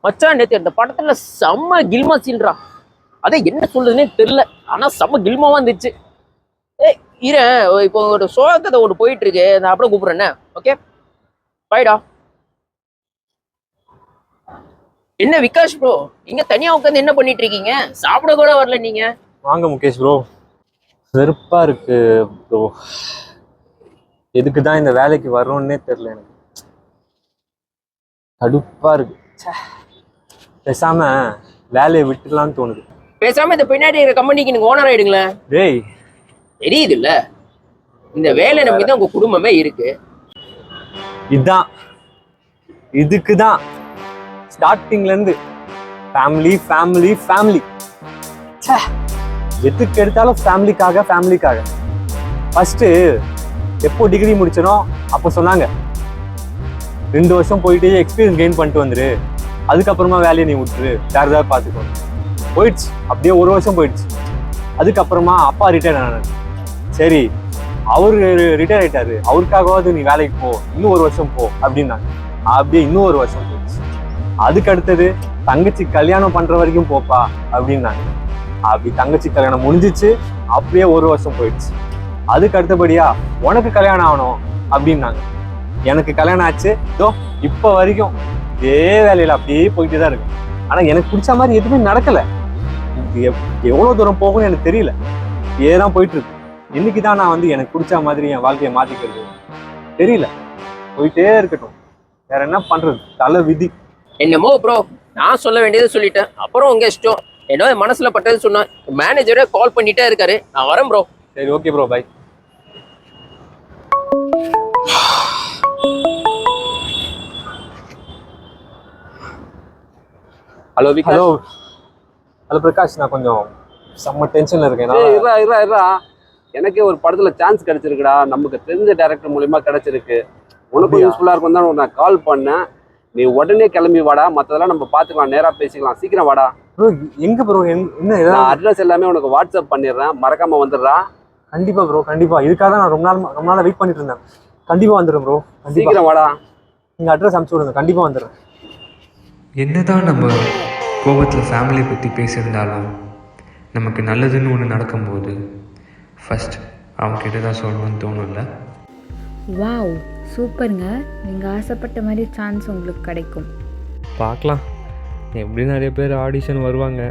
மச்சான் நேத்து அந்த படத்துல செம்ம கில்மா சீல்றா. அதை என்ன சொல்றதுன்னே தெரியல. ஆனா செம்ம கில்மாவா இருந்துச்சு. இர இப்போ ஒரு சோகத்தை ஒன்று போயிட்டு இருக்கு. நான் அப்படியே கூப்பிடுறேன். ஓகே பாய்டா. என்ன விகாஷ் ப்ரோ, நீங்க தனியா உட்காந்து என்ன பண்ணிட்டு இருக்கீங்க? சாப்பிட கூட வரல நீங்க. வாங்க முகேஷ் ப்ரோ. வெறுப்பா இருக்கு ப்ரோ. எதுக்கு தான் இந்த வேலைக்கு வர்றோன்னே தெரியல எனக்கு. கடுப்பா இருக்கு. பேசாம வேலையை விட்டுலான்னு தோணுது. பேசாம இந்த பின்னாடி இருக்கிற கம்பெனிக்கு நீங்க ஓனர் ஆயிடுங்களேன். டேய் தெரியுது இல்ல, இந்த வேலை நம்பி தான் உங்க குடும்பமே இருக்கு. இதுக்கு தான் ஸ்டார்டிங்ல இருந்து ஃபேமிலி ஃபேமிலி ஃபேமிலி. எதுக்கு எடுத்தாலும் ஃபேமிலிக்காக. ஃபர்ஸ்ட் எப்போ டிகிரி முடிச்சனோ அப்போ சொன்னாங்க 2 வருஷம் போயிட்டு எக்ஸ்பீரியன்ஸ் கெயின் பண்ணிட்டு வந்துரு, அதுக்கப்புறமா வேலையை நீ விட்டுரு, வேற ஏதாவது பார்த்துக்கோ. போயிடுச்சு, அப்படியே 1 வருஷம் போயிடுச்சு. அதுக்கப்புறமா அப்பா ரிட்டையர் ஆனாரு. சரி அவரு ரிட்டையர் ஆயிட்டாரு, அவருக்காகவாது நீ வேலைக்கு போ, இன்னும் 1 வருஷம் போ அப்படின்னாங்க. அப்படியே இன்னும் 1 வருஷம் போயிடுச்சு. அதுக்கு அடுத்தது தங்கச்சி கல்யாணம் பண்ற வரைக்கும் போப்பா அப்படின்னாங்க. அப்படி தங்கச்சி கல்யாணம் முடிஞ்சிச்சு, அப்படியே 1 வருஷம் போயிடுச்சு. அதுக்கு அடுத்தபடியா உனக்கு கல்யாணம் ஆகணும் அப்படின்னாங்க. எனக்கு கல்யாணம் ஆச்சு, இதோ இப்ப வரைக்கும் இதே வேலையில அப்படியே போயிட்டு தான் இருக்கு. ஆனா எனக்கு பிடிச்ச மாதிரி எதுவுமே நடக்கல. எவ்வளவு தூரம் போகும்னு எனக்கு தெரியல. ஏதான் போயிட்டு இருக்கு. இன்னைக்குதான் நான் எனக்கு பிடிச்ச மாதிரி என் வாழ்க்கையை மாத்திக்கிறது தெரியல. போயிட்டே இருக்கட்டும், வேற என்ன பண்றது, தலை விதி. என்னமோ ப்ரோ, நான் சொல்ல வேண்டியது சொல்லிட்டேன், அப்புறம் உங்க இஷ்டம். என்ன மனசுல பட்டது சொன்னா மேனேஜரே கால் பண்ணிட்டே இருக்காரு. நான் வரேன் ப்ரோ. சரி okay bro, bye. Hello hello hello Prakash, நான் கொஞ்சம் செம்ம டென்ஷன்ல இருக்கேன். இருடா எனக்கே ஒரு படத்துல சான்ஸ் கிடைச்சிருக்குடா. நமக்கு தெரிஞ்ச டைரக்டர் மூலியமா கிடைச்சிருக்கு. உனக்கும் யூஸ்ஃபுல்லா இருக்கும் தான் நான் கால் பண்ணேன். நீ உடனே கிளம்பி வாடா, மற்றதெல்லாம் நம்ம பார்த்துக்கலாம், நேராக பேசிக்கலாம். சீக்கிரம் வாடா. ப்ரோ எங்க ப்ரோ? என்ன அட்ரஸ் எல்லாமே உனக்கு வாட்ஸ்அப் பண்ணிடுறேன், மறக்காம வந்துடுறா. கண்டிப்பா ப்ரோ, கண்டிப்பா. இதுக்காக தான் நான் ரொம்ப நாளா வெயிட் பண்ணிட்டு இருந்தேன். கண்டிப்பா வந்துடுறேன் ப்ரோ. சீக்கிரம் வாடா. நீங்க அட்ரஸ் அனுப்பிச்சு விடுங்க, கண்டிப்பா வந்துடுறேன். என்னதான் நம்ம கோபத்தில் ஃபேமிலியை பற்றி பேசியிருந்தாலும் நமக்கு நல்லதுன்னு ஒன்று நடக்கும்போது ஃபஸ்ட் அவங்ககிட்ட தான் சொல்லணும்னு தோணும்ல. வாவ், சூப்பருங்க. நீங்கள் ஆசைப்பட்ட மாதிரி சான்ஸ் உங்களுக்கு கிடைக்கும். பார்க்கலாம். எப்படி நிறைய பேர் ஆடிஷன் வருவாங்க,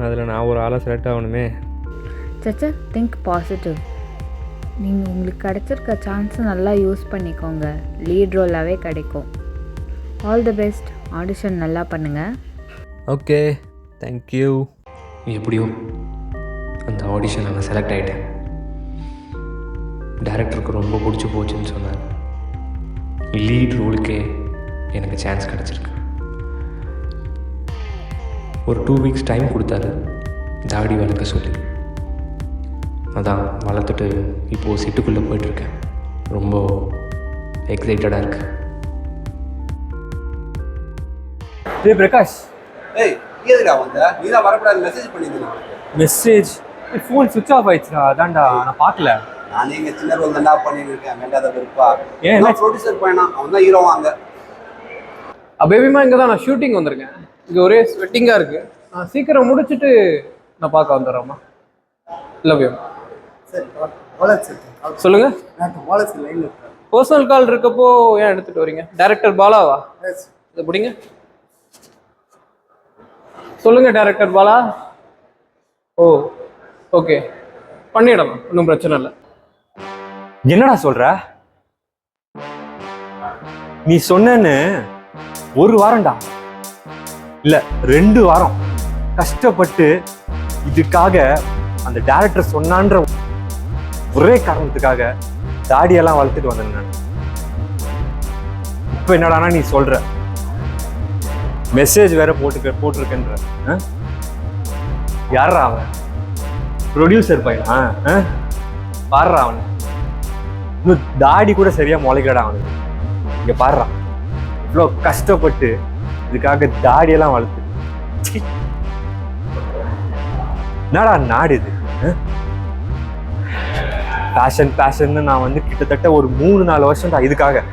அதில் நான் ஒரு ஆளாக செலக்ட் ஆகணுமே. சச்சா, திங்க் பாசிட்டிவ். நீங்கள் உங்களுக்கு கிடைச்சிருக்க சான்ஸை நல்லா யூஸ் பண்ணிக்கோங்க. லீட் ரோலாகவே கிடைக்கும். All the best. ஆடிஷன் நல்லா பண்ணுங்கள். Okay, thank you. எப்படியோ அந்த ஆடிஷனில் நான் செலக்ட் ஆகிட்டேன். டைரக்டருக்கு ரொம்ப பிடிச்சி போச்சுன்னு சொன்னார். லீட் ரோலுக்கே எனக்கு சான்ஸ் கிடச்சிருக்கு. ஒரு 2 வீக்ஸ் டைம் கொடுத்தாரு தாடி வளர்க்க சொல்லி. அதான் வளர்த்துட்டு இப்போது செட்டுக்குள்ளே போயிட்டுருக்கேன். ரொம்ப எக்ஸைட்டடாக இருக்கு. டேய் பிரகாஷ், ஏய் நீ எதுடா வந்த? நீ தான் வரக்கூடாது மெசேஜ் பண்ணியிருந்தேன். மெசேஜ் ஃபோன் சுவிட்ச் ஆஃப் ஆயிடுச்சுடா. அதான்டா நான் பார்க்கல. நான் இங்கே சின்ன ரோல் தான்டா பண்ணிட்டு இருக்கேன். வேண்டாத விருப்பா ஏன் என்ன ப்ரொடியூசர் பையனா, அவன் தான் ஹீரோ. வாங்க பேபிமா, இங்கே தான் நான் ஷூட்டிங் வந்திருக்கேன். இங்கே ஒரே ஸ்வெட்டிங்காக இருக்குது. நான் சீக்கிரம் முடிச்சுட்டு நான் பார்க்க வந்துடுறேம்மா. Love you. சொல்லுங்கள். பர்சனல் கால் இருக்கப்போ ஏன் எடுத்துகிட்டு வரீங்க? டைரக்டர் பாலாவா? இதை பிடிங்க. சொல்லுங்கள் டைரக்டர் பாலா. ஓ ஓகே, பண்ணிடலாம், ஒன்றும் பிரச்சனை இல்லை. என்னடா சொல்ற? நீ சொன்னேன்னு 1 வாரம்டா இல்ல 2 வாரம் கஷ்டப்பட்டு இதுக்காக அந்த டைரக்டர் சொன்னான்ற ஒரே காரணத்துக்காக தாடியெல்லாம் வளர்த்துட்டு வந்தேன் நான். இப்ப என்னடானா நீ சொல்ற மெசேஜ் வேற போட்டிருக்கேன்ற? யாரா அவன்? ப்ரொடியூசர் பையனா? பாடுறா அவன். இன்னும் தாடி கூட சரியா முளைக்கடா அவனுக்கு. இங்க பாடுறா, இவ்வளோ கஷ்டப்பட்டு இதுக்காக தாடியெல்லாம் வளர்த்து. என்னடா நாடு இது? பேஷன் நான் வந்து கிட்டத்தட்ட ஒரு 3-4 வருஷம் தான் இதுக்காக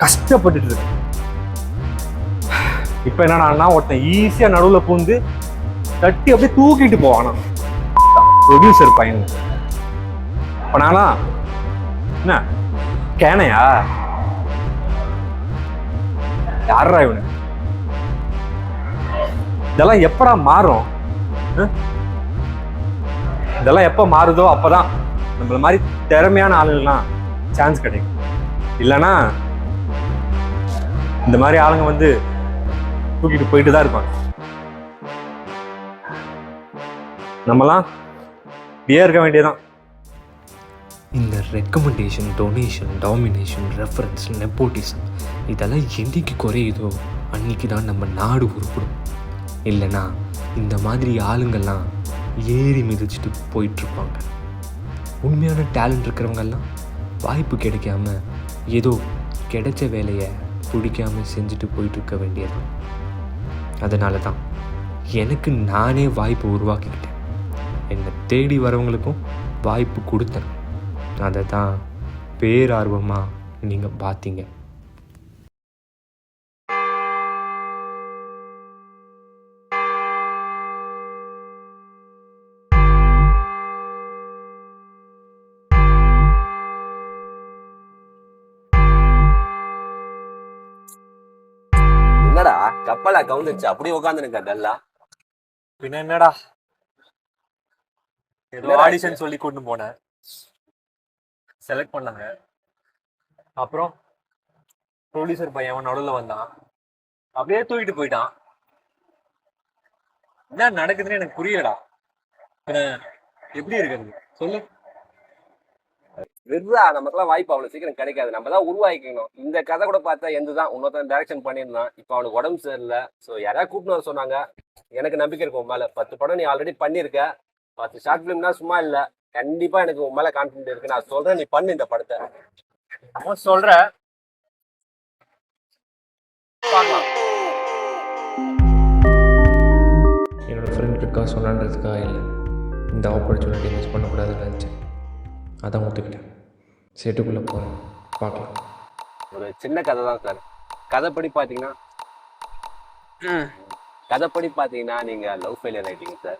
கஷ்டப்பட்டுட்டு இருக்கேன். இப்ப என்னன்னா ஒருத்தன் ஈஸியா நடுவுல பூந்து தட்டி அப்படியே தூக்கிட்டு போவானா ப்ரொடியூசர் பையன். இப்ப நானா என்ன கேனையா? யாரா இவனு? இதெல்லாம் எப்படா மாறும்? இதெல்லாம் எப்ப மாறுதோ அப்பதான் நம்மள மாதிரி திறமையான ஆளுங்கலாம் சான்ஸ் கிடைக்கும். இல்லைன்னா இந்த மாதிரி ஆளுங்க வந்து தூக்கிட்டு போயிட்டு தான் இருப்பாங்க. நம்மலாம் இப்படியே இருக்க வேண்டியதான். இந்த recommendation, donation, domination, reference, nepotism இதெல்லாம் என்னைக்கு குறையுதோ அன்னைக்கு தான் நம்ம நாடு உருப்படும். இல்லைன்னா இந்த மாதிரி ஆளுங்கள்லாம் ஏறி மிதிச்சுட்டு போயிட்டுருப்பாங்க. உண்மையான டேலண்ட் இருக்கிறவங்கெல்லாம் வாய்ப்பு கிடைக்காம ஏதோ கிடைச்ச வேலையை பிடிக்காம செஞ்சுட்டு போயிட்டுருக்க வேண்டியதான். அதனால தான் எனக்கு நானே வாய்ப்பு உருவாக்கிக்கிட்டேன். என்னை தேடி வரவங்களுக்கும் வாய்ப்பு கொடுத்தேன். அதை தான் பேரார்வமாக நீங்கள் பார்த்தீங்க. என்னடா கப்பலா கவுந்துச்சு அப்படியே உட்காந்துருக்க டல்லா? பின்ன என்னடா, ஏதோ ஆடிஷன் சொல்லி கூட்டு போனேன், செலக்ட் பண்ணாங்க. அப்புறம் ப்ரொடியூசர் பையன் நடுவில் வந்தான், அப்படியே தூக்கிட்டு போயிட்டான். என்ன நடக்குதுன்னு எனக்கு புரியலடா. எப்படி இருக்கிறது சொல்லு? வெறுதா நமக்குலாம் வாய்ப்பு அவ்வளவு சீக்கிரம் கிடைக்காது. நம்ம தான் உருவாக்கிக்கணும். இந்த கதை கூட பார்த்தா எந்ததான் இன்னொருத்தன் டைரக்ஷன் பண்ணியிருந்தான். இப்போ அவனுக்கு உடம்பு சரியில்லை. ஸோ யாராவது கூப்பிட்டு வர சொன்னாங்க. எனக்கு நம்பிக்கை இருக்கும் உன் மேல. 10 படம் நீ ஆல்ரெடி பண்ணியிருக்க. 10 ஷார்ட் ஃபிலிம்னா சும்மா இல்லை. கண்டிப்பா எனக்கு உன் மேல கான்ஃபிடென்ட் இருக்கு. நான் சொல்றேன், நீ பண்ணு இந்த படத்தை. சொல்ற என்னோடய ஃப்ரெண்ட் பிரகாஷ் சொன்னான்றதுக்காக இல்லை, இந்த ஆப்பர்ச்சுனிட்டி மிஸ் பண்ணக்கூடாதுன்னு நினச்சேன். அதான் ஒத்துக்கிட்டேன். செட்டுக்குள்ளே போகிறேன், பார்க்கலாம். ஒரு சின்ன கதை தான் சார். கதைப்படி பார்த்தீங்கன்னா நீங்கள் லவ் ஃபெயிலியர் ஆகிட்டீங்க சார்.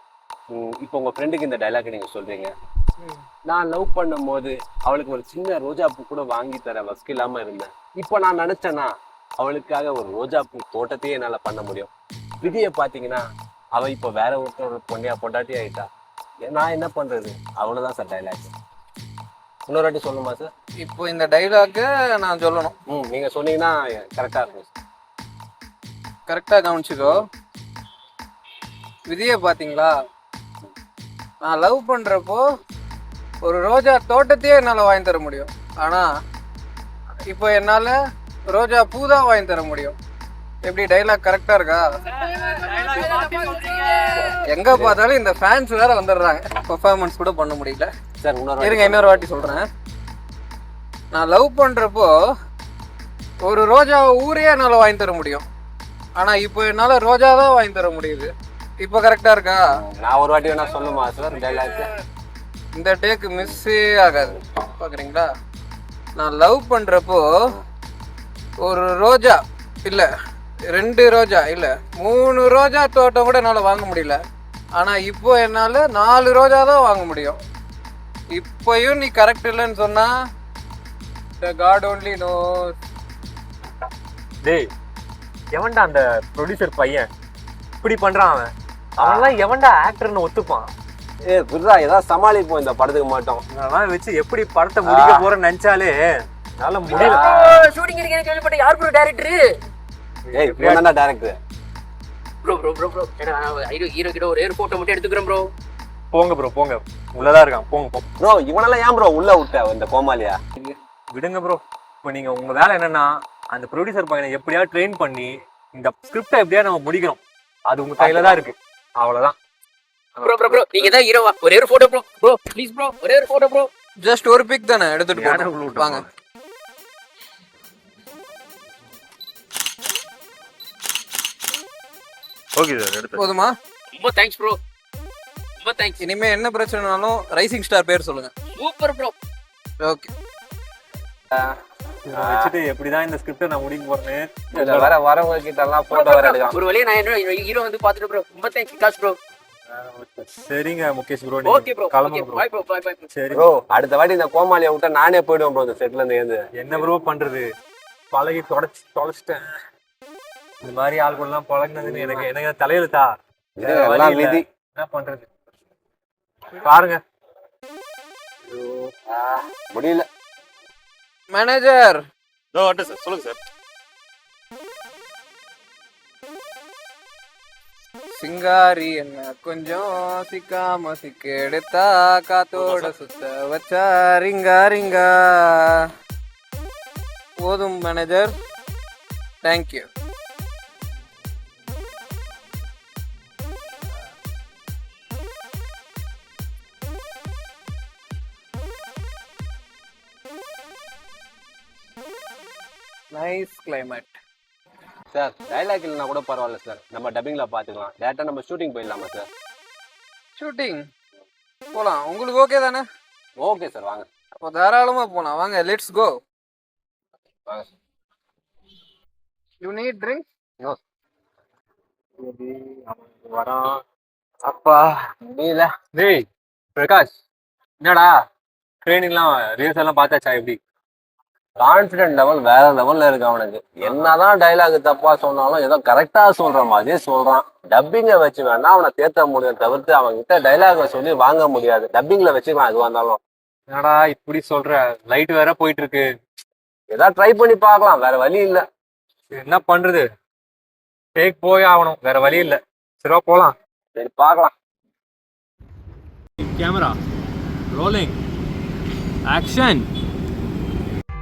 இப்போ உங்கள் ஃப்ரெண்டுக்கு இந்த டைலாக் நீங்கள் சொல்கிறீங்க. நான் லவ் பண்ணும் போது அவளுக்கு ஒரு சின்ன ரோஜா பூ கூட வாங்கி தர வசதி இல்லாமல் இருந்தேன். இப்போ நான் நினச்சேன்னா அவளுக்காக ஒரு ரோஜா பூ தோட்டத்தையே என்னால் பண்ண முடியும். விதியை பார்த்தீங்கன்னா அவள் இப்போ வேற ஒருத்தர் பொண்டாட்டி ஆகிட்டா. நான் என்ன பண்ணுறது? அவ்வளோதான் சார் டைலாக். இன்னொரு வாட்டி சொல்லணுமா சார்? இப்போ இந்த டைலாக்கை நான் சொல்லணும். நீங்கள் சொன்னீங்கன்னா கரெக்டாக இருக்கும். கரெக்டாக கவனிச்சுக்கோ. விதியை பார்த்தீங்களா? நான் லவ் பண்ணுறப்போ ஒரு ரோஜா தோட்டத்தையே என்னால் வாங்கி தர முடியும். ஆனால் இப்போ என்னால் ரோஜா பூ தான் வாங்கி தர முடியும். எப்படி டைலாக் கரெக்டாக இருக்கா? எங்கே பார்த்தாலும் இந்த ஃபேன்ஸ் வேற வந்துடுறாங்க, பெர்ஃபார்மன்ஸ் கூட பண்ண முடியல. சார் இருங்க இன்னொரு வாட்டி சொல்கிறேன். நான் லவ் பண்ணுறப்போ ஒரு ரோஜா ஊரையே என்னால் வாங்கி தர முடியும். ஆனால் இப்போ என்னால் ரோஜா தான் வாங்கி தர முடியுது. இப்போ கரெக்டாக இருக்கா? நான் ஒரு வாட்டி வேணா சொல்லுமா சார் டைலாக்? இந்த டேக்கு மிஸ்ஸே ஆகாது. பார்க்குறீங்களா? நான் லவ் பண்ணுறப்போ ஒரு ரோஜா இல்லை, 2 ரோஜா இல்லை, 3 ரோஜா தோட்டம் கூட என்னால் வாங்க முடியல. ஆனால் இப்போ என்னால் 4 ரோஜா தான் வாங்க முடியும். இப்போயும் நீ கரெக்ட் இல்லைன்னு சொன்னால் the God only knows. டேய், எவன்டா அந்த ப்ரொடியூசர் பையன் இப்படி பண்றான்? அவன்லாம் எவன்டா ஆக்டர்னு ஒத்துப்பான்? குருதா ஏதாவது சமாளிப்போம் இந்த படத்துக்கு மாட்டோம். இதெல்லாம் வச்சு எப்படி படத்தை முடிக்க போறேன்னு நினைச்சாலே என்னால முடியல. ஷூட்டிங் இருக்கு கேள்விப்பட்ட. யார் ப்ரோ டைரக்டர்? ஏய் இவன்டா டைரக்டர். Bro bro bro bro hero கிட்ட ஒரு போட்டோ மட்டும் எடுத்துக்கிறேன் ப்ரோ. போங்க ப்ரோ, போங்க, உள்ளதா இருக்கான், போங்க ப்ரோ. இவனெல்லாம் ஏன் ப்ரோ உள்ள விட்ட இந்த கோமாளியா? விடுங்க ப்ரோ. இப்போ நீங்க உங்க வேலை என்னன்னா அந்த ப்ரொடியூசர் பையனை எப்படியாவது ட்ரெயின் பண்ணி இந்த ஸ்கிரிப்டை எப்படியா நம்ம முடிக்கிறோம். அது உங்க கையில தான் இருக்கு. அவ்வளவுதான். ப்ரோ ப்ரோ ப்ரோ நீங்க தான் ஹீரோவா? ஒரே ஒரு photo bro. Bro please bro, ஒரே ஒரு போட்டோ ப்ரோ. ஜஸ்ட் ஒரு பிக் தானே, எடுத்துட்டு போங்க. வாங்க. ஓகே சார், எடுத்து போதுமா? ரொம்ப தேங்க்ஸ் ப்ரோ, ரொம்ப தேங்க்ஸ். இனிமே என்ன பிரச்சனைனாலும் ரைசிங் ஸ்டார் பேர் சொல்லுங்க. Super bro. ஓகே. வச்சுட்டு எப்படிதான் இந்த ஸ்கிரிப்டை நான் முடிக்க போறேன்னு வர வரவங்க கிட்ட எல்லாம் போட்டோ வர எடுக்கலாம். ஒரு வழியா நான் என்ன ஹீரோ வந்து பாத்துட்டு ப்ரோ. ரொம்ப தேங்க்ஸ் விகாஸ் ப்ரோ. சரிங்க முகேஷ் ப்ரோ, ஓகே ப்ரோ, கிளம்புங்க bro. Bye bro, bye bye. சரி ப்ரோ, அடுத்த வாட்டி இந்த கோமாளியை விட்டா நானே போயிடுவேன் ப்ரோ இந்த செட்ல இருந்து. ஏந்து என்ன ப்ரோ பண்றது, பழகி தொலைச்சிட்டேன். இந்த மாதிரி ஆள்கள்லாம் பழகினதுன்னு எனக்கு தலையெழுத்தா? எல்லாம் விதி. என்ன பண்றது பாருங்க. முடியல. மேனேஜர் சார், சொல்லுங்க சார். சிங்காரி என்ன கொஞ்சம் சிக்காம சிக்க எடுத்தா காத்தோட சுத்த வச்சா ரிங்கா ரிங்கா. போதும் manager, thank you. Nice climate. Sir dialogue இல்லைனா கூட பரவாயில்ல சார், நம்ம டப்பிங்ல பாத்துக்கலாம். டேரக்டா நம்ம ஷூட்டிங் போயிடலாமா சார்? ஷூட்டிங் போலாம், உங்களுக்கு ஓகே தானே? ஓகே சார், வாங்க. அப்போ தாராளமா போலாம், வாங்க. Let's go. வாங்க. You need drink? நோ. வரோம். அப்பா முடியல. டேய் பிரகாஷ், என்னடா ட்ரைனிங்லாம் ரிஹர்சல் எல்லாம் பார்த்தாச்சா? எப்படி? கான்ஃபிடென்ட் லெவல் வேற லெவல்ல இருக்கு அவனுக்கு. என்னதான் டைலாக் தப்பா சொன்னாலும் ஏதோ கரெக்டா சொல்ற மாதிரி சொல்றான். டப்பிங்க வச்சு வேணா அவனை தேத்த முடியும், தவிர்த்து அவன் கிட்ட டைலாக சொல்லி வாங்க முடியாது. டப்பிங்ல வச்சுக்கலாம் எதுவா இருந்தாலும். என்னடா இப்படி சொல்ற? லைட் வேற போயிட்டு இருக்கு. ஏதாவது ட்ரை பண்ணி பார்க்கலாம், வேற வழி இல்ல. என்ன பண்றது, டேக் போய் ஆகணும், வேற வழி இல்ல. சரிவா போலாம். சரி பார்க்கலாம். Camera rolling, action.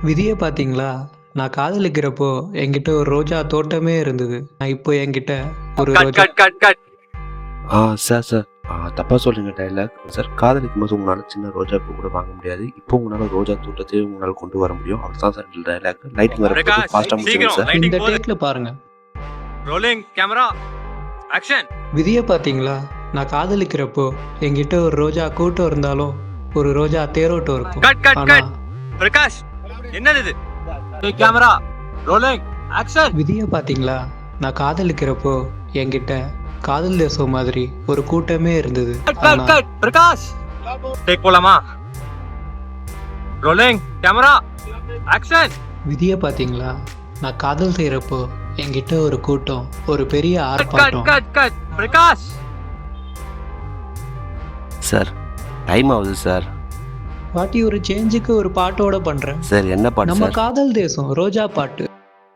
விதியை பார்த்தீங்களா? நான் காதலிக்கிறப்போ என்கிட்ட ஒரு ரோஜா தோட்டமே இருந்தது. நான் இப்போ என்கிட்ட ஒரு ரோஜா. சார் தப்பாக சொல்லுங்க டைலாக் சார். காதலிக்கும் போது உங்களால் சின்ன ரோஜா பூ கூட வாங்க முடியாது. இப்போ உங்களால் ரோஜா தோட்டத்தையே உங்களால் கொண்டு வர முடியும். அதுதான் சார் டைலாக். லைட்டிங் வர ஃபாஸ்ட்டாக முடியும் சார். இந்த டேக்ல பாருங்க. Rolling camera action. விதியை பார்த்தீங்களா? நான் காதலிக்கிறப்போ என்கிட்ட ஒரு ரோஜா கூட்டம் இருந்தாலும் ஒரு ரோஜா தேரோட்டம் இருக்கும். ஆனா பிரகாஷ், என்னது இது? Camera rolling action. விதியை பார்த்தீங்களா? நான் காதலிக்கிறப்போ என்கிட்ட காதல் தேசம் மாதிரி ஒரு கூட்டமே இருந்தது. பிரகாஷ், டேக் போலாமா? Rolling camera action. விதியை பார்த்தீங்களா? நான் காதல் செய்யறப்போ என்கிட்ட ஒரு கூட்டம், ஒரு பெரிய ஆர்ப்பாட்டம். பிரகாஷ் சார் டைம் ஆகுது சார். பாட்டி ஒரு சேஞ்சுக்கு ஒரு பாட்டோட பண்றேன் சார். என்ன பாட்டு நம்ம சார்? காதல் தேசம் ரோஜா பாட்டு.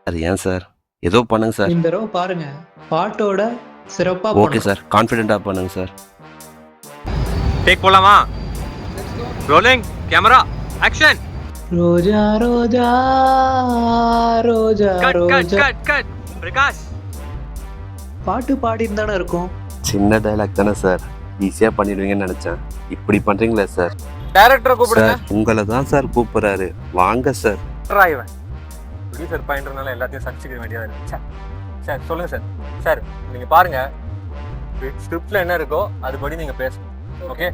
அது ஏன் சார்? ஏதோ பண்ணுங்க சார். இந்த தடவை பாருங்க, பாட்டோட சிறப்பாக ஓகே சார், கான்ஃபிடென்ட்டாக பண்ணுங்க சார். டேக் போலாமா? Rolling camera action. Roja Roja Roja cut cut Roja. Cut cut. Prakash பாட்டு பாடின்னு தானே இருக்கும். சின்ன டைலாக் தானே சார், ஈஸியாக பண்ணிடுவீங்கன்னு நினச்சேன். இப்படி பண்ணுறீங்களே சார். டேரக்டரை கூப்பிடுங்க. சார் உங்களை தான் சார் கூப்பிட்றாரு, வாங்க சார். இவன் ப்ரொடியூசர் பாயிண்ட்னால எல்லாத்தையும் சர்ச்சிக்க வேண்டியதாக இருக்கு. சார் சொல்லுங்க சார். சார் நீங்க பாருங்க, ஸ்கிரிப்ட்ல என்ன இருக்கோ அதுபடி நீங்க பேசணும். ஓகே,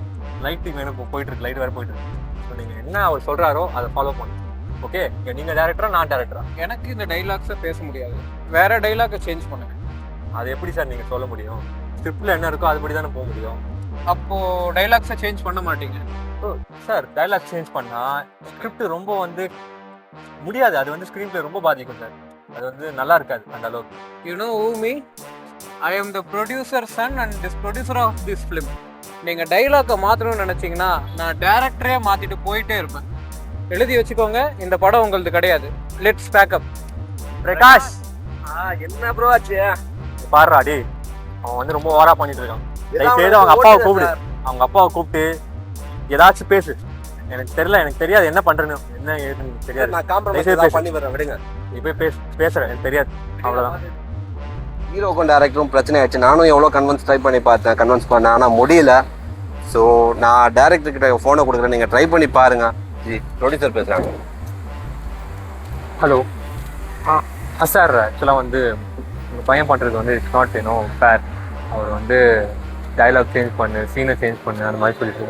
லைட்டிங் வேணும் போயிட்டு இருக்கு, லைட் வேற போயிட்டு இருக்கு. ஸோ நீங்க என்ன அவர் சொல்றாரோ அதை ஃபாலோ பண்ணுங்க. ஓகே, நீங்க டேரக்டரா நான் டேரக்டரா? எனக்கு இந்த டைலாக்ஸை பேச முடியாது, வேற டைலாக்கை சேஞ்ச் பண்ணுங்க. அது எப்படி சார் நீங்க சொல்ல முடியும்? ஸ்கிரிப்ட்ல என்ன இருக்கோ அதுபடி தானே போக முடியும். அப்போ டைலாக்ஸை சேஞ்ச் பண்ண மாட்டீங்க? சார் டைலாக் சேஞ்ச் பண்ணா ஸ்கிரிப்ட் ரொம்ப முடியாது. அது ஸ்க்ரீன் பிளே ரொம்ப பாதிக்கும் சார். அது நல்லா இருக்காது அந்த அளவுக்கு. You know who me? I am the producer son and this producer of this film. நீங்கள் டைலாக்கை மாற்றணும்னு நினச்சிங்கன்னா நான் டேரக்டரே மாற்றிட்டு போயிட்டே இருப்பேன். எழுதி வச்சுக்கோங்க, இந்த படம் உங்களது கிடையாது. Let's backup. பிரகாஷ் என்ன ப்ரோ ஆச்சு? பாருடா டே, அவன் ரொம்ப ஓவரா பண்ணிட்டு இருக்கான். தயவுசெய்து அவங்க அப்பாவை கூப்பிடு. அவங்க அப்பாவை கூப்பிட்டு ஏதாச்சும் பேசு. எனக்கு தெரியல, எனக்கு தெரியாது என்ன பண்றேன்னு, என்ன ஏதுன்னு தெரியாது. நான் காம்ப்ரமைஸ் பண்ணி வரேன், விடுங்க. நீ போய் பேசுறேன், எனக்கு தெரியாது, அவ்வளவுதான். ஹீரோக்கும் டேரக்டரும் பிரச்சனை ஆயிடுச்சு. நானும் எவ்வளோ ட்ரை பண்ணி பார்த்தேன், கன்வின்ஸ் பண்ணேன், ஆனால் முடியல. ஸோ நான் டேரக்டர் கிட்ட ஃபோனை கொடுக்குறேன், நீங்கள் ட்ரை பண்ணி பாருங்க. ஜி ப்ரொடியூசர் பேசுகிறாங்க. ஹலோ. சார் ஆக்சுவலாக உங்கள் பையன் பண்ணுறது இட்ஸ் நாட் ஃபேர். அவர் டைலாக் சேஞ்ச் பண்ணு, சீனை சேஞ்ச் பண்ணு, அந்த மாதிரி சொல்லிட்டு.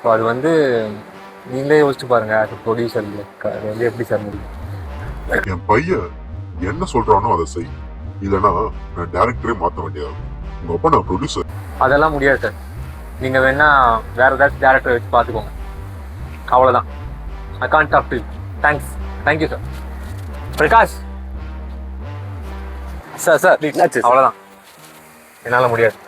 ஸோ அது நீங்களே யோசிச்சு பாருங்க. அது ப்ரொடியூசர் அது எப்படி சார் முடியும்? என் பையன் என்ன சொல்றானோ அதை செய், இல்லைன்னா நான் டேரக்டரே மாற்ற வேண்டியது. உங்க அப்பா நான் ப்ரொடியூசர். அதெல்லாம் முடியாது சார். நீங்கள் வேணா வேற ஏதாச்சும் டேரக்டரை வச்சு பார்த்துக்கோங்க, அவ்வளோதான். I can't talk to you. Thank you sir. Prakash sir அவ்வளோதான், என்னால் முடியாது.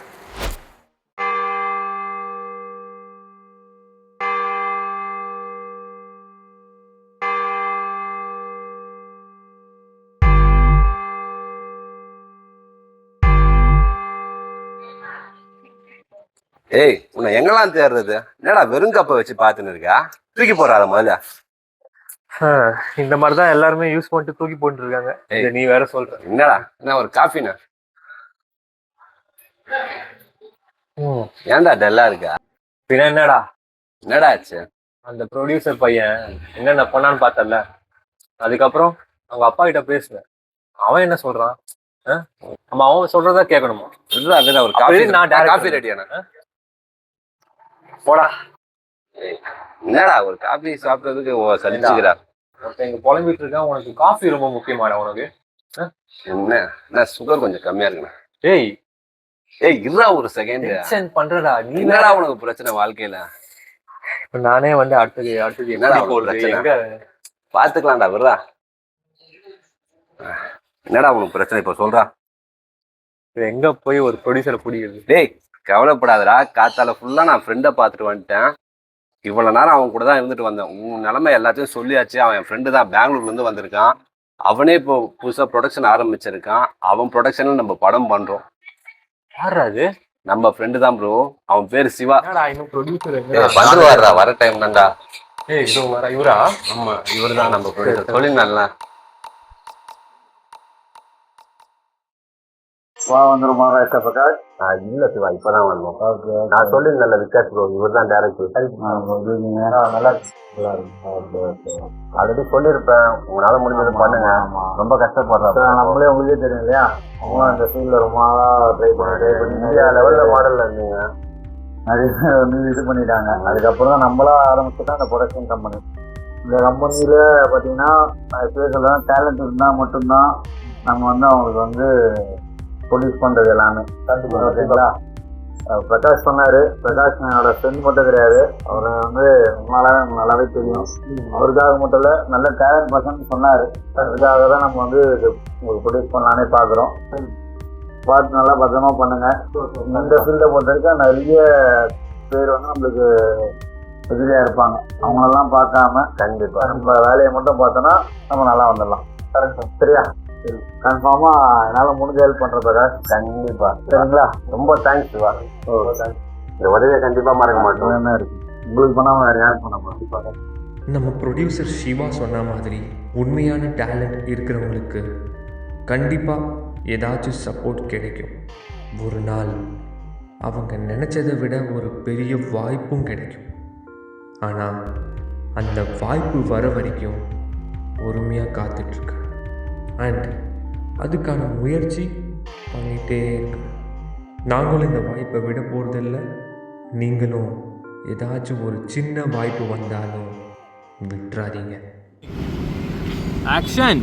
ஏய், உன்னை எங்கெல்லாம் தேடுறது? என்னடா வெறும் கப்பை வச்சு பார்த்துன்னு இருக்கா? தூக்கி போறாத முதல்ல. இந்த மாதிரி தான் எல்லாருமே யூஸ் பண்ணிட்டு தூக்கி போட்டு இருக்காங்க. நீ வேற சொல்ற. என்னடா என்ன ஒரு காஃபினா? ஏன்டா டல்லா இருக்கா? பின்ன என்னடா ஆச்சு? அந்த ப்ரொடியூசர் பையன் என்னென்ன பண்ணான்னு பார்த்தல, அதுக்கப்புறம் அவங்க அப்பா கிட்ட பேசுவேன். அவன் என்ன சொல்றான்? நம்ம அவன் சொல்றதா கேட்கணுமா? ஒரு காஃபி, நான் காஃபி ரெடியானா? போடா. என்னடா ஒரு காஃபி சாப்பிட்றதுக்கு சலிச்சுக்கிறா? இங்க புலம்பிட்டு இருக்கான். உனக்கு காஃபி ரொம்ப முக்கியமாடா உனக்கு? என்ன சுகர் கொஞ்சம் கம்மியா இருக்குண்ணா. ஏய் இருடா ஒரு செகண்ட் பண்றடா. நீ என்னடா உனக்கு பிரச்சனை வாழ்க்கையில? நானே அடுத்தது என்னடா பிரச்சனை? பாத்துக்கலாம்டா, விடுறா. என்னடா உனக்கு பிரச்சனை இப்ப சொல்றா? எங்க போய் ஒரு ப்ரொடியூசரை பிடிக்கிறது? டேய் கவலைப்படாதடா, காத்தால ஃபுல்லா நான் ஃப்ரெண்டை பார்த்துட்டு வந்துட்டேன். இவ்வளவு நேரம் அவன் கூட தான் இருந்துட்டு வந்தேன். உன் நிலைமை எல்லாத்தையும் சொல்லியாச்சு. அவன் என் ஃப்ரெண்டு தான், பெங்களூர்ல இருந்து வந்திருக்கான். அவனே இப்போ புதுசா ப்ரொடக்ஷன் ஆரம்பிச்சிருக்கான். அவன் ப்ரொடக்ஷன்ல நம்ம படம் பண்றோம். யாராது? நம்ம ஃப்ரெண்டு தான் ப்ரோ, அவன் பேரு சிவா. ப்ரொடியூசர் வர டைம் தான்டா. இவரா? ஆமா, இவரு தான் நம்ம ப்ரொடியூசர். சொல்லிருந்தான்ல. இல்ல சிவா, இப்பதான் வந்தோம். நான் சொல்லிருந்தேன்ல விகாஸ் ப்ரோ, இவர் தான் டேரக்டர். ஆல்ரெடி சொல்லியிருப்பேன், உங்களால முடிஞ்சது பண்ணுங்க. ரொம்ப கஷ்டப்படுறேன். நம்மளே உங்களுக்கே தெரியும் இல்லையா, அவங்களும் அந்த ஃபீல்ட்ல ரொம்ப நாளா ட்ரை பண்ணி இந்தியா லெவல்ல மாடல்ல இருந்தீங்க. நிறைய இது பண்ணிட்டாங்க. அதுக்கப்புறம் தான் நம்மளா ஆரம்பிச்சுதான் அந்த ப்ரொடக்ஷன் கம்பெனி. இந்த கம்பெனியில பாத்தீங்கன்னா சொல்றேன், டேலண்ட் இருந்தா மட்டும்தான் நம்ம அவங்களுக்கு ப்ரொடியூஸ் பண்றது எல்லாமே. ஓகேங்களா? பிரகாஷ் சொன்னாரு. பிரகாஷ் என்னோட ஃப்ரெண்ட் மட்டும் கிடையாது, அவரை நல்லாவே தெரியும். அவருக்காக மட்டும் இல்லை, நல்ல டேலண்ட் பர்சன் சொன்னாரு. அதுக்காக தான் நம்ம உங்களுக்கு ப்ரொடியூஸ் பண்ணலானே பார்க்குறோம். பார்த்து நல்லா பத்திரமா பண்ணுங்க. இந்த ஃபீல்டை பொறுத்த வரைக்கும் நிறைய பேர் நம்மளுக்கு எதிரியா இருப்பாங்க. அவங்களெல்லாம் பார்க்காம கண்டிப்பாக நம்ம வேலையை மட்டும் பார்த்தோன்னா நம்ம நல்லா வந்துடலாம். சரியா? கன்ஃபார்மா என்னால முடிஞ்ச ஹெல்ப் பண்ற பிரகாஷ். கண்டிப்பா. சரிங்களா? ரொம்ப தேங்க்ஸ் சிவா. இந்த உதவியை கண்டிப்பா மறக்க மாட்டோம். என்ன இருக்கு உங்களுக்கு பண்ணாம வேற யாருக்கு பண்ண போறோம்? நம்ம ப்ரொடியூசர் சிவா சொன்ன மாதிரி உண்மையான டேலண்ட் இருக்கிறவங்களுக்கு கண்டிப்பாக ஏதாச்சும் சப்போர்ட் கிடைக்கும். ஒரு நாள் அவங்க நினச்சதை விட ஒரு பெரிய வாய்ப்பும் கிடைக்கும். ஆனால் அந்த வாய்ப்பு வர வரைக்கும் பொறுமையாக காத்துட்ருக்கேன். அண்ட் அதுக்கான முயற்சி பண்ணிகிட்டே இருக்கு. நாங்களும் இந்த வாய்ப்பை விட போகிறதில்ல. நீங்களும் ஏதாச்சும் ஒரு சின்ன வாய்ப்பு வந்தாலும் விட்டுறாதீங்க. ஆக்ஷன்.